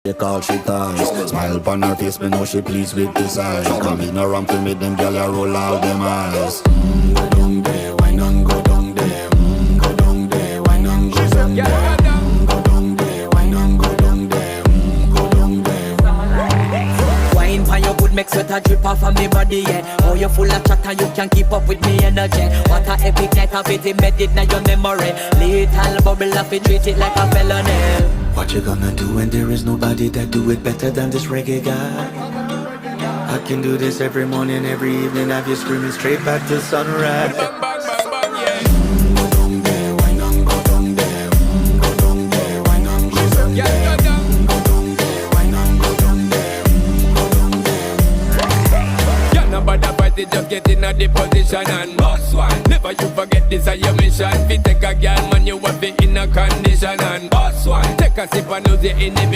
They call she ties. Smile upon her face, me know she pleased with this eyes. Come in around to make them gyal a roll out them eyes. Go down there, why not go down there? Go down there, why not go down there? Go down there, why not go down there? Go down there. Wine for your good, make sweat a drip off of me body, yeah. Oh, you full of chatter, you can keep up with me energy. What a epic night of it, embedded in your memory. Little bubble of it, treat it like a felony. What you gonna do when there is nobody that do it better than this reggae guy? I can do this every morning, every evening, have you screaming straight back to sunrise. Go down there, why not go down there? Go down there, why not go down there? Go down there, why not go down there? Go down there. Yeah, nobody fight it, just get in a the position and boss one. Never you forget this is your mission. Fi take a girl, man, you have it in a condition and boss one. Take a sip and lose the enemy.